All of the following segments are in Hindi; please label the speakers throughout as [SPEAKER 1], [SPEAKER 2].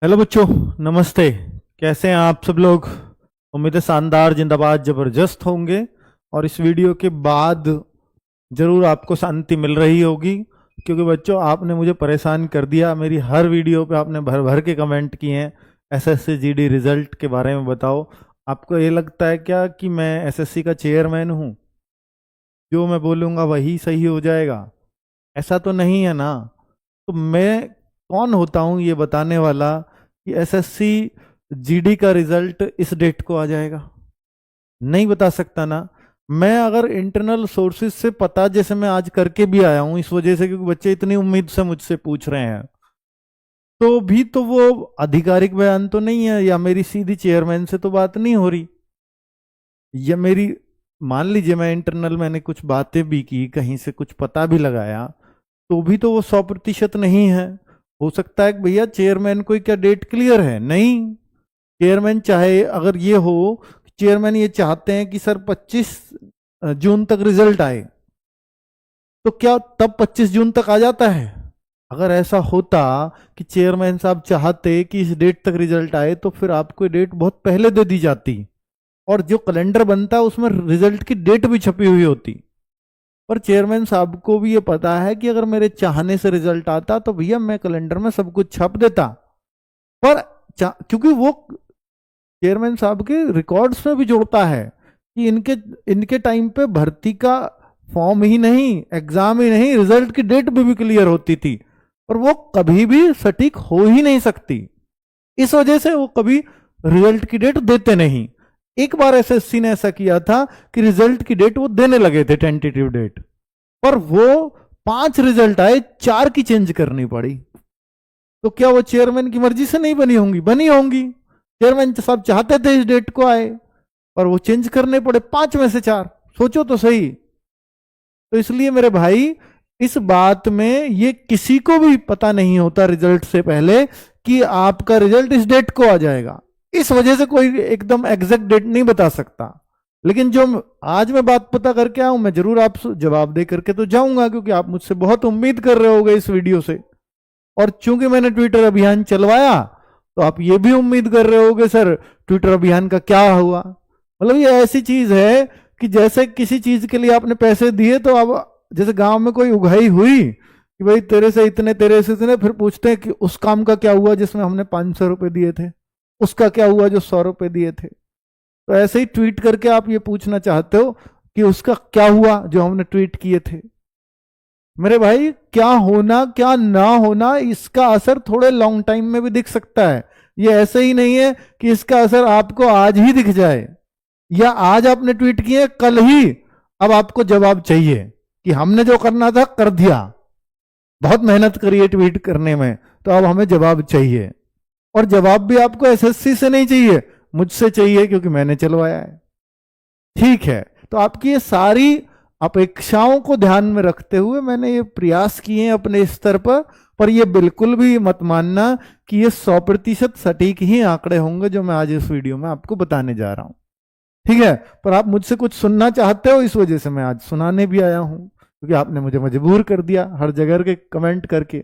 [SPEAKER 1] हेलो बच्चों, नमस्ते। कैसे हैं आप सब लोग? उम्मीद है शानदार, जिंदाबाद, जबरदस्त होंगे। और इस वीडियो के बाद जरूर आपको शांति मिल रही होगी, क्योंकि बच्चों आपने मुझे परेशान कर दिया। मेरी हर वीडियो पे आपने भर भर के कमेंट किए हैं, एसएससी जीडी रिजल्ट के बारे में बताओ। आपको ये लगता है क्या कि मैं एसएससी का चेयरमैन हूँ, जो मैं बोलूँगा वही सही हो जाएगा? ऐसा तो नहीं है ना। तो मैं कौन होता हूँ ये बताने वाला कि एसएससी जीडी का रिजल्ट इस डेट को आ जाएगा? नहीं बता सकता ना। मैं अगर इंटरनल सोर्सेज से पता, जैसे मैं आज करके भी आया हूं इस वजह से, क्योंकि बच्चे इतनी उम्मीद से मुझसे पूछ रहे हैं, तो भी तो वो आधिकारिक बयान तो नहीं है, या मेरी सीधी चेयरमैन से तो बात नहीं हो रही, या मेरी, मान लीजिए मैं इंटरनल मैंने कुछ बातें भी की, कहीं से कुछ पता भी लगाया, तो भी तो वो 100% नहीं है। हो सकता है कि भैया चेयरमैन कोई क्या डेट क्लियर है? नहीं। चेयरमैन चाहे, अगर ये हो, चेयरमैन ये चाहते हैं कि सर 25 जून तक रिजल्ट आए, तो क्या तब 25 जून तक आ जाता है? अगर ऐसा होता कि चेयरमैन साहब चाहते कि इस डेट तक रिजल्ट आए, तो फिर आपको डेट बहुत पहले दे दी जाती, और जो कैलेंडर बनता है उसमें रिजल्ट की डेट भी छपी हुई होती। पर चेयरमैन साहब को भी ये पता है कि अगर मेरे चाहने से रिजल्ट आता तो भैया मैं कैलेंडर में सब कुछ छप देता। पर क्योंकि वो चेयरमैन साहब के रिकॉर्ड्स में भी जोड़ता है कि इनके टाइम पे भर्ती का फॉर्म ही नहीं, एग्जाम ही नहीं, रिजल्ट की डेट भी क्लियर होती थी, और वो कभी भी सटीक हो ही नहीं सकती। इस वजह से वो कभी रिजल्ट की डेट देते नहीं। एक बार एसएससी ने ऐसा किया था कि रिजल्ट की डेट वो देने लगे थे, टेंटेटिव डेट, पर वो 5 रिजल्ट आए, 4 की चेंज करनी पड़ी। तो क्या वो चेयरमैन की मर्जी से नहीं बनी होंगी? बनी होंगी। चेयरमैन साहब चाहते थे इस डेट को आए, और वो चेंज करने पड़े 5 में से 4। सोचो तो सही। तो इसलिए मेरे भाई, इस बात में ये किसी को भी पता नहीं होता रिजल्ट से पहले कि आपका रिजल्ट इस डेट को आ जाएगा। इस वजह से कोई एकदम एग्जैक्ट डेट नहीं बता सकता। लेकिन जो आज मैं बात पता करके आऊं, मैं जरूर आप जवाब दे करके तो जाऊंगा, क्योंकि आप मुझसे बहुत उम्मीद कर रहे होगे इस वीडियो से। और चूंकि मैंने ट्विटर अभियान चलवाया, तो आप ये भी उम्मीद कर रहे होगे सर ट्विटर अभियान का क्या हुआ। मतलब ये ऐसी चीज है कि जैसे किसी चीज के लिए आपने पैसे दिए, तो अब जैसे गांव में कोई उगाई हुई कि भाई तेरे से इतने, तेरे से इतने, फिर पूछते हैं कि उस काम का क्या हुआ जिसमें हमने 500 रुपए दिए थे, उसका क्या हुआ जो 100 रुपए दिए थे। तो ऐसे ही ट्वीट करके आप ये पूछना चाहते हो कि उसका क्या हुआ जो हमने ट्वीट किए थे। मेरे भाई, क्या होना क्या ना होना, इसका असर थोड़े लॉन्ग टाइम में भी दिख सकता है। ये ऐसे ही नहीं है कि इसका असर आपको आज ही दिख जाए, या आज आपने ट्वीट किए कल ही अब आपको जवाब चाहिए कि हमने जो करना था कर दिया, बहुत मेहनत करी है ट्वीट करने में, तो अब हमें जवाब चाहिए। और जवाब भी आपको एसएससी से नहीं चाहिए, मुझसे चाहिए, क्योंकि मैंने चलवाया है। ठीक है, तो आपकी ये सारी अपेक्षाओं को ध्यान में रखते हुए मैंने ये प्रयास किए हैं अपने स्तर पर ये बिल्कुल भी मत मानना कि ये 100% सटीक ही आंकड़े होंगे जो मैं आज इस वीडियो में आपको बताने जा रहा हूं। ठीक है, पर आप मुझसे कुछ सुनना चाहते हो, इस वजह से मैं आज सुनाने भी आया हूं, क्योंकि आपने मुझे मजबूर कर दिया हर जगह के कमेंट करके।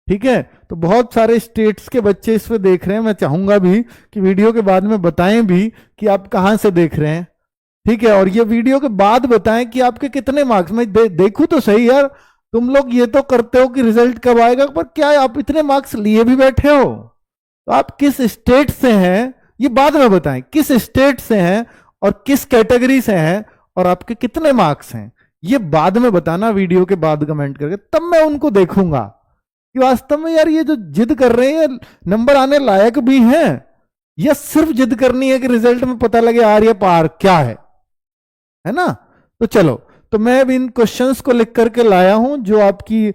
[SPEAKER 1] ठीक है, तो बहुत सारे स्टेट्स के बच्चे इस पे देख रहे हैं। मैं चाहूंगा भी कि वीडियो के बाद में बताएं भी कि आप कहां से देख रहे हैं। ठीक है, और ये वीडियो के बाद बताएं कि आपके कितने मार्क्स, मैं देखूं तो सही यार। तुम लोग ये तो करते हो कि रिजल्ट कब आएगा, पर क्या आप इतने मार्क्स लिए भी बैठे हो? तो आप किस स्टेट से हैं ये बाद में बताएं, किस स्टेट से हैं और किस कैटेगरी से हैं, और आपके कितने मार्क्स हैं, ये बाद में बताना, वीडियो के बाद कमेंट करके, तब मैं उनको देखूंगा कि वास्तव में यार ये जो जिद कर रहे हैं नंबर आने लायक भी हैं, या सिर्फ जिद करनी है कि रिजल्ट में पता लगे आ रही है पार, क्या है ना। तो चलो, तो मैं भी इन क्वेश्चंस को लिख करके लाया हूं जो आपकी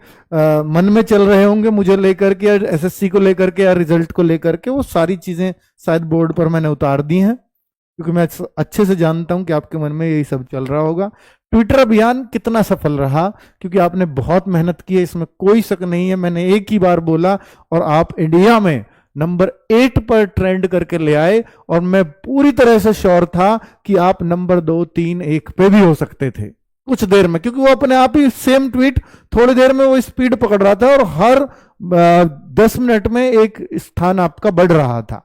[SPEAKER 1] मन में चल रहे होंगे मुझे लेकर के, या एसएससी को लेकर के, या रिजल्ट को लेकर के। वो सारी चीजें शायद बोर्ड पर मैंने उतार दी हैं, क्योंकि मैं अच्छे से जानता हूं कि आपके मन में यही सब चल रहा होगा। ट्विटर अभियान कितना सफल रहा, क्योंकि आपने बहुत मेहनत की है, इसमें कोई शक नहीं है। मैंने एक ही बार बोला और आप इंडिया में नंबर 8 पर ट्रेंड करके ले आए, और मैं पूरी तरह से श्योर था कि आप नंबर 2, 3, 1 पे भी हो सकते थे कुछ देर में, क्योंकि वो अपने आप ही सेम ट्वीट थोड़ी देर में वो स्पीड पकड़ रहा था, और हर 10 मिनट में एक स्थान आपका बढ़ रहा था।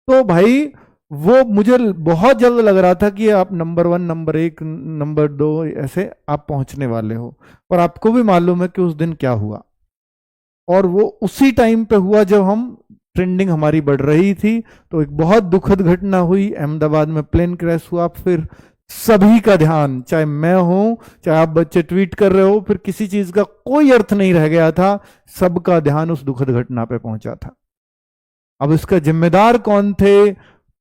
[SPEAKER 1] तो भाई वो मुझे बहुत जल्द लग रहा था कि आप नंबर 1, नंबर 1, नंबर 2 ऐसे आप पहुंचने वाले हो। और आपको भी मालूम है कि उस दिन क्या हुआ, और वो उसी टाइम पे हुआ जब हम ट्रेंडिंग हमारी बढ़ रही थी। तो एक बहुत दुखद घटना हुई, अहमदाबाद में प्लेन क्रैश हुआ। फिर सभी का ध्यान, चाहे मैं हूं, चाहे आप बच्चे ट्वीट कर रहे हो, फिर किसी चीज का कोई अर्थ नहीं रह गया था, सबका ध्यान उस दुखद घटना पे पहुंचा था। अब इसका जिम्मेदार कौन थे,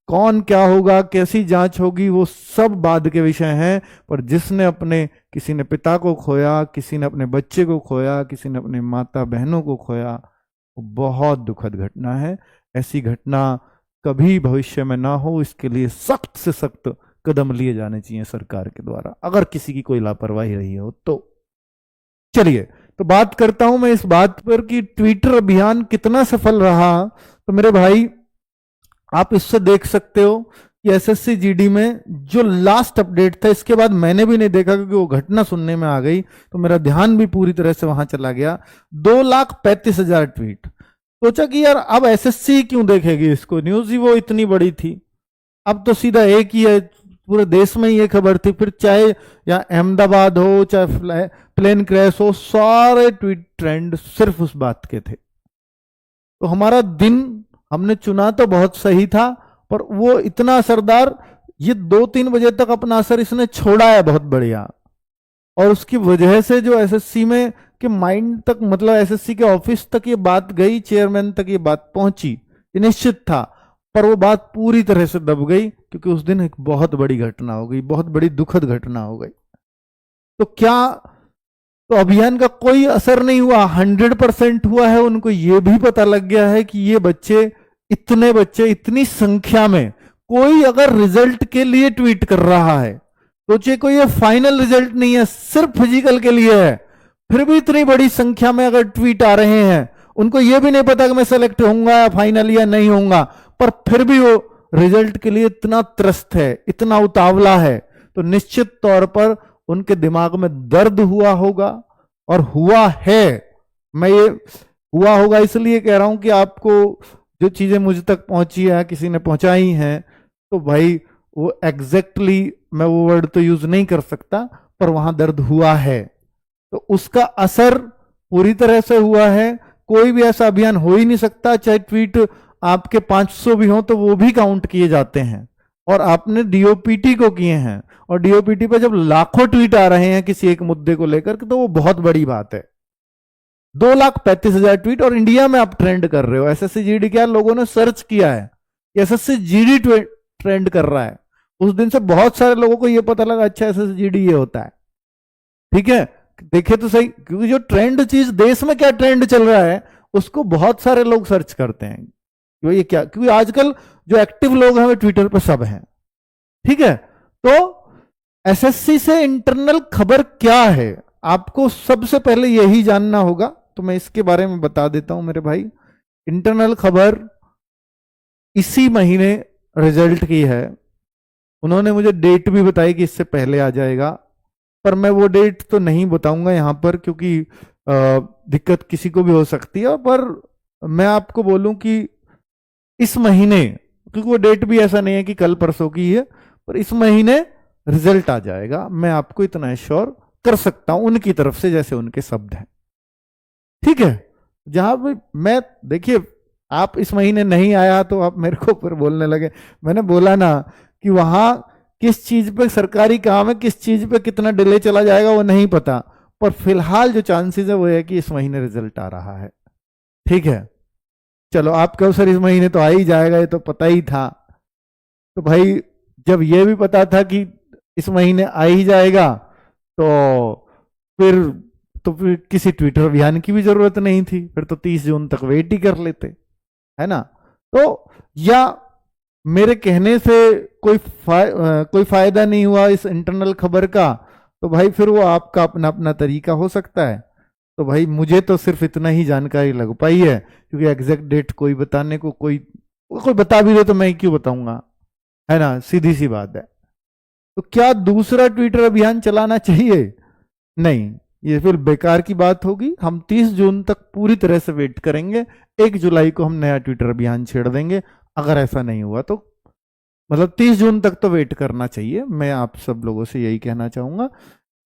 [SPEAKER 1] कौन क्या होगा, कैसी जांच होगी, वो सब बाद के विषय हैं। पर जिसने अपने, किसी ने पिता को खोया, किसी ने अपने बच्चे को खोया, किसी ने अपने माता बहनों को खोया, वो बहुत दुखद घटना है। ऐसी घटना कभी भविष्य में ना हो, इसके लिए सख्त से सख्त कदम लिए जाने चाहिए सरकार के द्वारा, अगर किसी की कोई लापरवाही रही हो तो। चलिए, तो बात करता हूं मैं इस बात पर कि ट्विटर अभियान कितना सफल रहा। तो मेरे भाई, आप इससे देख सकते हो कि एसएससी जीडी में जो लास्ट अपडेट था, इसके बाद मैंने भी नहीं देखा क्योंकि वो घटना सुनने में आ गई, तो मेरा ध्यान भी पूरी तरह से वहां चला गया। 2,35,000 ट्वीट। सोचा कि यार अब एसएससी क्यों देखेगी इसको, न्यूज ही वो इतनी बड़ी थी। अब तो सीधा एक ही है, पूरे देश में ये खबर थी। फिर चाहे या अहमदाबाद हो, चाहे प्लेन क्रैश हो, सारे ट्वीट ट्रेंड सिर्फ उस बात के थे। तो हमारा दिन हमने चुना तो बहुत सही था, पर वो इतना असरदार, ये 2-3 बजे तक अपना असर इसने छोड़ा है बहुत बढ़िया। और उसकी वजह से जो एसएससी में के माइंड तक, मतलब एसएससी के ऑफिस तक ये बात गई, चेयरमैन तक ये बात पहुंची, ये निश्चित था। पर वो बात पूरी तरह से दब गई क्योंकि उस दिन एक बहुत बड़ी घटना हो गई, बहुत बड़ी दुखद घटना हो गई। तो क्या, तो अभियान का कोई असर नहीं हुआ, 100% हुआ है। उनको ये भी पता लग गया है कि ये बच्चे, इतने बच्चे, इतनी संख्या में, कोई अगर रिजल्ट के लिए ट्वीट कर रहा है, सोचिए कोई ये फाइनल रिजल्ट नहीं है, सिर्फ फिजिकल के लिए है, फिर भी इतनी बड़ी संख्या में अगर ट्वीट आ रहे हैं, उनको ये भी नहीं पता कि मैं सेलेक्ट होऊंगा या फाइनल या नहीं होऊंगा, पर फिर भी वो रिजल्ट के लिए इतना त्रस्त है, इतना उतावला है, तो निश्चित तौर पर उनके दिमाग में दर्द हुआ होगा, और हुआ है। मैं ये हुआ होगा इसलिए कह रहा हूं कि आपको जो चीजें मुझ तक पहुंची है, किसी ने पहुंचाई हैं, तो भाई वो एग्जैक्टली मैं वो वर्ड तो यूज नहीं कर सकता, पर वहां दर्द हुआ है। तो उसका असर पूरी तरह से हुआ है। कोई भी ऐसा अभियान हो ही नहीं सकता, चाहे ट्वीट आपके 500 भी हो तो वो भी काउंट किए जाते हैं, और आपने डीओपीटी को किए हैं, और डीओपीटी पे जब लाखों ट्वीट आ रहे हैं किसी एक मुद्दे को लेकर, तो वो बहुत बड़ी बात है। 2,35,000 ट्वीट, और इंडिया में आप ट्रेंड कर रहे हो। एसएससी जीडी क्या, लोगों ने सर्च किया है, एसएससी जीडी ट्रेंड कर रहा है। उस दिन से बहुत सारे लोगों को यह पता लगा, अच्छा एसएससी जीडी ये होता है। ठीक है, देखे तो सही, क्योंकि जो ट्रेंड चीज, देश में क्या ट्रेंड चल रहा है, उसको बहुत सारे लोग सर्च करते हैं ये क्या, क्योंकि आजकल जो एक्टिव लोग हैं वो ट्विटर पर सब हैं। ठीक है, तो एसएससी से इंटरनल खबर क्या है, आपको सबसे पहले यही जानना होगा, तो मैं इसके बारे में बता देता हूं मेरे भाई। इंटरनल खबर इसी महीने रिजल्ट की है। उन्होंने मुझे डेट भी बताई कि इससे पहले आ जाएगा, पर मैं वो डेट तो नहीं बताऊंगा यहां पर, क्योंकि दिक्कत किसी को भी हो सकती है। पर मैं आपको बोलूं कि इस महीने, क्योंकि वो डेट भी ऐसा नहीं है कि कल परसों की है, पर इस महीने रिजल्ट आ जाएगा, मैं आपको इतना एश्योर कर सकता हूं उनकी तरफ से, जैसे उनके शब्द हैं। ठीक है, जहां भी मैं, देखिए आप इस महीने नहीं आया तो आप मेरे को ऊपर बोलने लगे। मैंने बोला ना कि वहां किस चीज पे सरकारी काम है, किस चीज पे कितना डिले चला जाएगा वो नहीं पता, पर फिलहाल जो चांसेस है वो है कि इस महीने रिजल्ट आ रहा है। ठीक है, चलो आप कहो सर इस महीने तो आ ही जाएगा, ये तो पता ही था। तो भाई जब ये भी पता था कि इस महीने आ ही जाएगा, फिर तो फिर किसी ट्विटर अभियान की भी जरूरत नहीं थी, फिर तो 30 जून तक वेट ही कर लेते, है ना। तो या मेरे कहने से कोई फायदा नहीं हुआ इस इंटरनल खबर का, तो भाई फिर वो आपका अपना अपना तरीका हो सकता है। तो भाई मुझे तो सिर्फ इतना ही जानकारी लग पाई है, क्योंकि एग्जैक्ट डेट कोई बताने को, कोई बता भी दे तो मैं क्यों बताऊंगा, है ना, सीधी सी बात है। तो क्या दूसरा ट्विटर अभियान चलाना चाहिए? नहीं, ये फिर बेकार की बात होगी। हम 30 जून तक पूरी तरह से वेट करेंगे, 1 जुलाई को हम नया ट्विटर अभियान छेड़ देंगे। अगर ऐसा नहीं हुआ तो मतलब 30 जून तक तो वेट करना चाहिए। मैं आप सब लोगों से यही कहना चाहूंगा।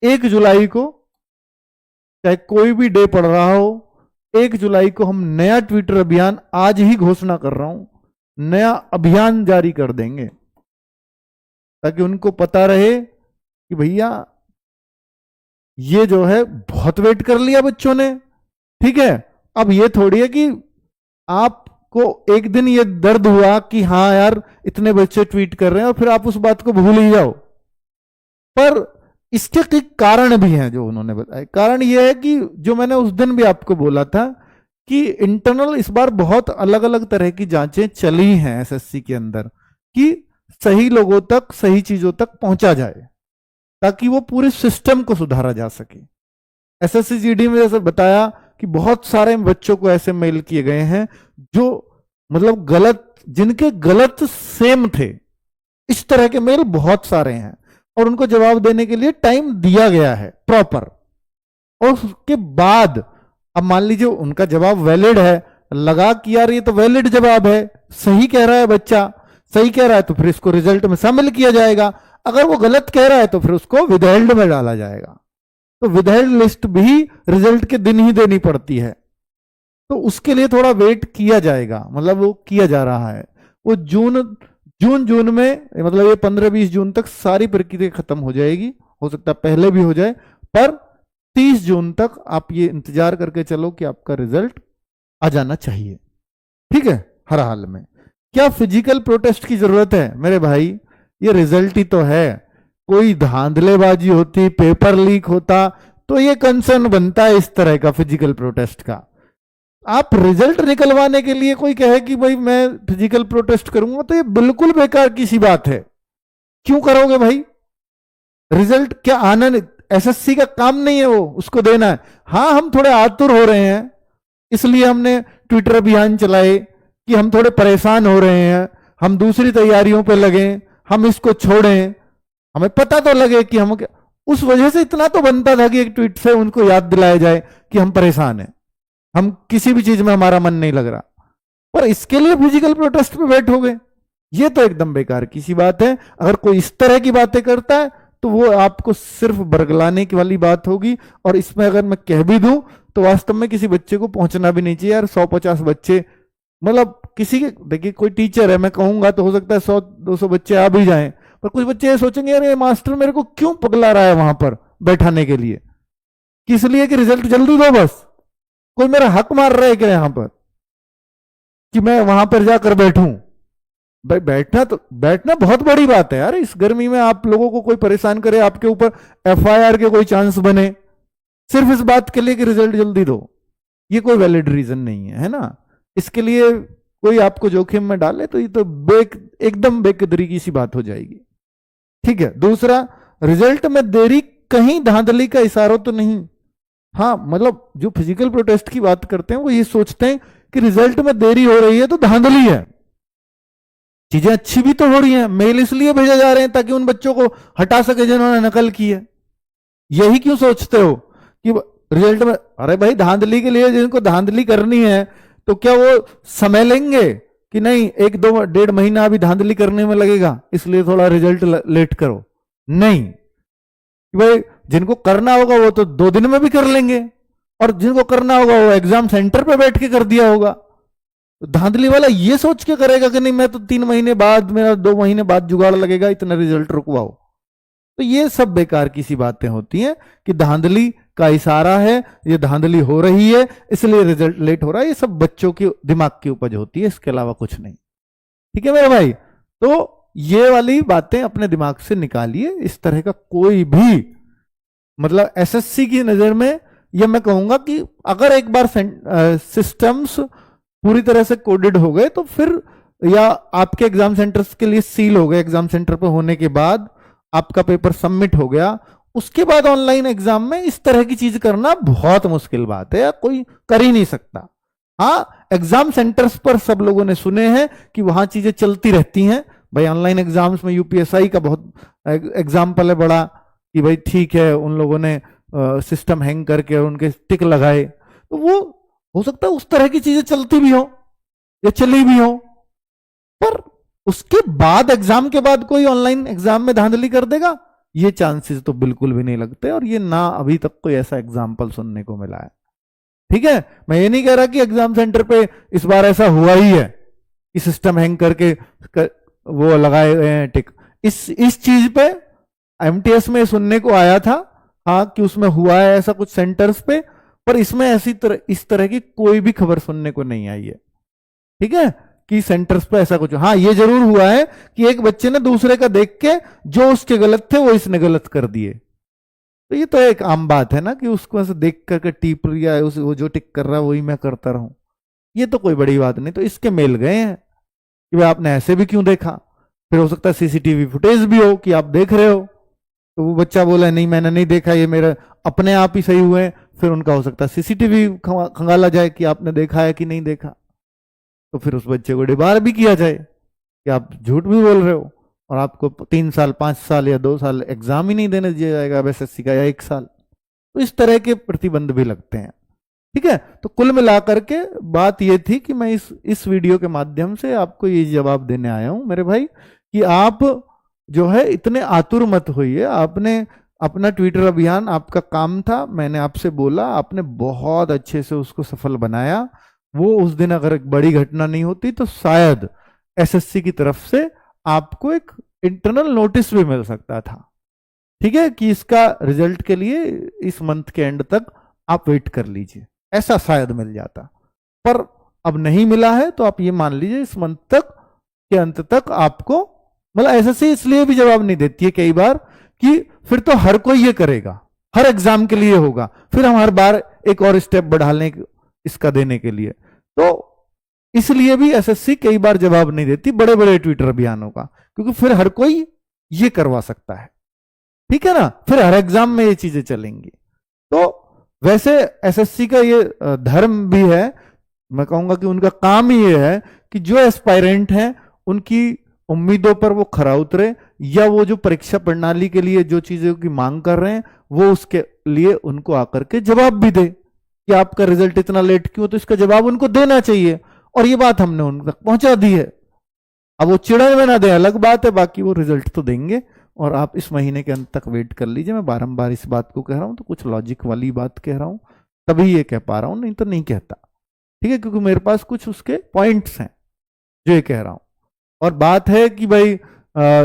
[SPEAKER 1] 1 जुलाई को चाहे कोई भी डे पड़ रहा हो, 1 जुलाई को हम नया ट्विटर अभियान, आज ही घोषणा कर रहा हूं, नया अभियान जारी कर देंगे, ताकि उनको पता रहे कि भैया ये जो है बहुत वेट कर लिया बच्चों ने। ठीक है, अब ये थोड़ी है कि आपको एक दिन ये दर्द हुआ कि हाँ यार इतने बच्चे ट्वीट कर रहे हैं और फिर आप उस बात को भूल ही जाओ। पर इसके कई कारण भी हैं जो उन्होंने बताए। कारण यह है कि जो मैंने उस दिन भी आपको बोला था कि इंटरनल इस बार बहुत अलग अलग तरह की जांचें चली हैं एसएससी के अंदर, कि सही लोगों तक, सही चीजों तक पहुंचा जाए, ताकि वो पूरे सिस्टम को सुधारा जा सके। एसएससी जीडी में जैसे बताया कि बहुत सारे बच्चों को ऐसे मेल किए गए हैं जो मतलब गलत, जिनके गलत सेम थे, इस तरह के मेल बहुत सारे हैं और उनको जवाब देने के लिए टाइम दिया गया है प्रॉपर। और उसके बाद अब मान लीजिए उनका जवाब वैलिड है, लगा कि यार ये तो वैलिड जवाब है, सही कह रहा है बच्चा, सही कह रहा है, तो फिर इसको रिजल्ट में शामिल किया जाएगा। अगर वो गलत कह रहा है तो फिर उसको विदहेल्ड में डाला जाएगा। तो विदहेल्ड लिस्ट भी रिजल्ट के दिन ही देनी पड़ती है, तो उसके लिए थोड़ा वेट किया जाएगा, मतलब वो किया जा रहा है। वो जून में, मतलब ये 15-20 जून तक सारी प्रक्रिया खत्म हो जाएगी, हो सकता है पहले भी हो जाए, पर 30 जून तक आप ये इंतजार करके चलो कि आपका रिजल्ट आ जाना चाहिए। ठीक है, हर हाल में। क्या फिजिकल प्रोटेस्ट की जरूरत है? मेरे भाई ये रिजल्ट ही तो है। कोई धांधलेबाजी होती, पेपर लीक होता तो ये कंसर्न बनता है इस तरह का फिजिकल प्रोटेस्ट का। आप रिजल्ट निकलवाने के लिए कोई कहे कि भाई मैं फिजिकल प्रोटेस्ट करूंगा, तो ये बिल्कुल बेकार की सी बात है। क्यों करोगे भाई? रिजल्ट क्या आनंद, एसएससी का काम नहीं है वो, उसको देना है। हाँ, हम थोड़े आतुर हो रहे हैं, इसलिए हमने ट्विटर अभियान चलाए कि हम थोड़े परेशान हो रहे हैं, हम दूसरी तैयारियों पे लगे, हम इसको छोड़ें, हमें पता तो लगे कि हम, उस वजह से इतना तो बनता था कि एक ट्वीट से उनको याद दिलाया जाए कि हम परेशान हैं, हम किसी भी चीज में हमारा मन नहीं लग रहा। पर इसके लिए फिजिकल प्रोटेस्ट पे बैठोगे, ये तो एकदम बेकार की सी बात है। अगर कोई इस तरह की बातें करता है तो वो आपको सिर्फ बरगलाने की वाली बात होगी। और इसमें अगर मैं कह भी दूं तो वास्तव में किसी बच्चे को पहुंचना भी नहीं चाहिए यार। 150 बच्चे, मतलब किसी के, देखिए कोई टीचर है, मैं कहूंगा तो हो सकता है 100-200 बच्चे आ भी जाएं, पर कुछ बच्चे ये सोचेंगे यार ये मास्टर मेरे को क्यों पगला रहा है वहां पर बैठाने के लिए, किस लिए कि रिजल्ट जल्दी दो बस। कोई मेरा हक मार रहा है क्या यहां पर कि मैं वहां पर जाकर बैठूं? भाई बैठना बहुत बड़ी बात है यार। इस गर्मी में आप लोगों को कोई परेशान करे, आपके ऊपर एफआईआर के कोई चांस बने सिर्फ इस बात के लिए कि रिजल्ट जल्दी दो, ये कोई वैलिड रीजन नहीं है ना। इसके लिए कोई आपको जोखिम में डाले तो ये तो एकदम बेकदरी की सी बात हो जाएगी। ठीक है। दूसरा, रिजल्ट में देरी कहीं धांधली का इशारा तो नहीं। हाँ, मतलब जो फिजिकल प्रोटेस्ट की बात करते हैं वो ये सोचते हैं कि रिजल्ट में देरी हो रही है तो धांधली है। चीजें अच्छी भी तो हो रही हैं, मेल इसलिए भेजे जा रहे हैं ताकि उन बच्चों को हटा सके जिन्होंने नकल की है। यही क्यों सोचते हो कि रिजल्ट में, अरे भाई धांधली के लिए जिनको धांधली करनी है तो क्या वो समय लेंगे कि नहीं 1-2-1.5 महीना अभी धांधली करने में लगेगा इसलिए थोड़ा रिजल्ट लेट करो? नहीं, भाई जिनको करना होगा वो तो 2 दिन में भी कर लेंगे, और जिनको करना होगा वो एग्जाम सेंटर पे बैठ के कर दिया होगा। धांधली वाला ये सोच के करेगा कि नहीं मैं तो 3 महीने बाद, मेरा 2 महीने बाद जुगाड़ लगेगा, इतना रिजल्ट रुकवाओ। तो ये सब बेकार की सी बातें होती हैं कि धांधली का इशारा है, ये धांधली हो रही है इसलिए रिजल्ट लेट हो रहा है। ये सब बच्चों के दिमाग की उपज होती है, इसके अलावा कुछ नहीं। ठीक है मेरे भाई, तो ये वाली बातें अपने दिमाग से निकालिए। इस तरह का कोई भी, मतलब एसएससी की नजर में यह मैं कहूंगा कि अगर एक बार सिस्टम्स पूरी तरह से कोडेड हो गए तो फिर, या आपके एग्जाम सेंटर्स के लिए सील हो गए, एग्जाम सेंटर पे होने के बाद आपका पेपर सबमिट हो गया, उसके बाद ऑनलाइन एग्जाम में इस तरह की चीज करना बहुत मुश्किल बात है, या कोई कर ही नहीं सकता। हाँ, एग्जाम सेंटर्स पर सब लोगों ने सुने हैं कि वहां चीजें चलती रहती हैं। भाई ऑनलाइन एग्जाम्स में यूपीएसआई का बहुत एग्जाम्पल है बड़ा, कि भाई ठीक है उन लोगों ने सिस्टम हैंग करके और उनके टिक लगाए, तो वो हो सकता है उस तरह की चीजें चलती भी हो या चली भी हो, पर उसके बाद एग्जाम के बाद कोई ऑनलाइन एग्जाम में धांधली कर देगा, ये चांसेस तो बिल्कुल भी नहीं लगते, और ये ना अभी तक कोई ऐसा एग्जाम्पल सुनने को मिला है। ठीक है, मैं ये नहीं कह रहा कि एग्जाम सेंटर पे इस बार ऐसा हुआ ही है कि सिस्टम हैंग करके वो लगाए गए हैं टिक। इस चीज पे एमटीएस में सुनने को आया था, हाँ, कि उसमें हुआ है ऐसा कुछ सेंटर्स पे, पर इसमें इस तरह की कोई भी खबर सुनने को नहीं आई है। ठीक है, कि सेंटर्स पे ऐसा कुछ, हाँ ये जरूर हुआ है कि एक बच्चे ने दूसरे का देख के जो उसके गलत थे वो इसने गलत कर दिए, तो ये तो एक आम बात है ना कि उसको ऐसे देख करके टिप लिया है, वो जो टिक कर रहा है वही मैं करता रहूं, ये तो कोई बड़ी बात नहीं। तो इसके मेल गए हैं कि भाई आपने ऐसे भी क्यों देखा, फिर हो सकता है सीसीटीवी फुटेज भी हो कि आप देख रहे हो, तो वो बच्चा बोला नहीं मैंने नहीं देखा, ये मेरे अपने आप ही सही हुए, फिर उनका हो सकता है सीसीटीवी खंगाला जाए कि आपने देखा है कि नहीं देखा, तो फिर उस बच्चे को डिबार भी किया जाए कि आप झूठ भी बोल रहे हो, और आपको 3 साल 5 साल या 2 साल एग्जाम ही नहीं देने दिया जाएगा एसएससी का, या 1 साल। तो इस तरह के प्रतिबंध भी लगते हैं। ठीक है, तो कुल मिलाकर के बात यह थी कि मैं इस वीडियो के माध्यम से आपको ये जवाब देने आया हूं मेरे भाई, कि आप जो है इतने आतुर मत होइए। आपने अपना ट्विटर अभियान आपका काम था, मैंने आपसे बोला, आपने बहुत अच्छे से उसको सफल बनाया। वो उस दिन अगर एक बड़ी घटना नहीं होती तो शायद एसएससी की तरफ से आपको एक इंटरनल नोटिस भी मिल सकता था। ठीक है, कि इसका रिजल्ट के लिए इस मंथ के एंड तक आप वेट कर लीजिए, ऐसा शायद मिल जाता, पर अब नहीं मिला है। तो आप ये मान लीजिए इस मंथ तक के अंत तक आपको, मतलब एसएससी इसलिए भी जवाब नहीं देती है कई बार कि फिर तो हर कोई ये करेगा, हर एग्जाम के लिए होगा, फिर हम हर बार एक और स्टेप बढ़ाने इसका देने के लिए, तो इसलिए भी एसएससी कई बार जवाब नहीं देती बड़े बड़े ट्विटर अभियानों का, क्योंकि फिर हर कोई ये करवा सकता है। ठीक है ना, फिर हर एग्जाम में ये चीजें चलेंगी। तो वैसे एसएससी का ये धर्म भी है, मैं कहूंगा कि उनका काम ही ये है कि जो एस्पायरेंट हैं उनकी उम्मीदों पर वो खरा उतरे, या वो जो परीक्षा प्रणाली के लिए जो चीजों की मांग कर रहे हैं वो उसके लिए उनको आकर के जवाब भी दे कि आपका रिजल्ट इतना लेट क्यों, तो इसका जवाब उनको देना चाहिए, और ये बात हमने उन तक पहुंचा दी है। अब वो चिड़े में ना दे अलग बात है, बाकी वो रिजल्ट तो देंगे, और आप इस महीने के अंत तक वेट कर लीजिए। मैं बारंबार इस बात को कह रहा हूं तो कुछ लॉजिक वाली बात कह रहा हूं, तभी ये कह पा रहा हूं, नहीं तो नहीं कहता। ठीक है, क्योंकि मेरे पास कुछ उसके पॉइंट्स हैं जो ये कह रहा हूं। और बात है कि भाई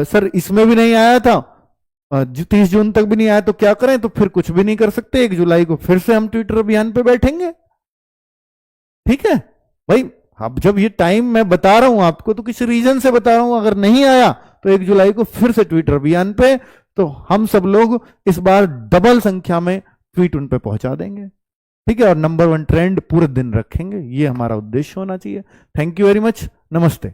[SPEAKER 1] सर इसमें भी नहीं आया था, 30 जून तक भी नहीं आया, तो क्या करें, तो फिर कुछ भी नहीं कर सकते, 1 जुलाई को फिर से हम ट्विटर अभियान पे बैठेंगे। ठीक है भाई, अब जब ये टाइम मैं बता रहा हूं आपको तो किसी रीजन से बता रहा हूं, अगर नहीं आया तो 1 जुलाई को फिर से ट्विटर अभियान पे, तो हम सब लोग इस बार डबल संख्या में ट्वीट उन पे पहुंचा देंगे। ठीक है, और नंबर 1 ट्रेंड पूरे दिन रखेंगे, ये हमारा उद्देश्य होना चाहिए। थैंक यू वेरी मच, नमस्ते।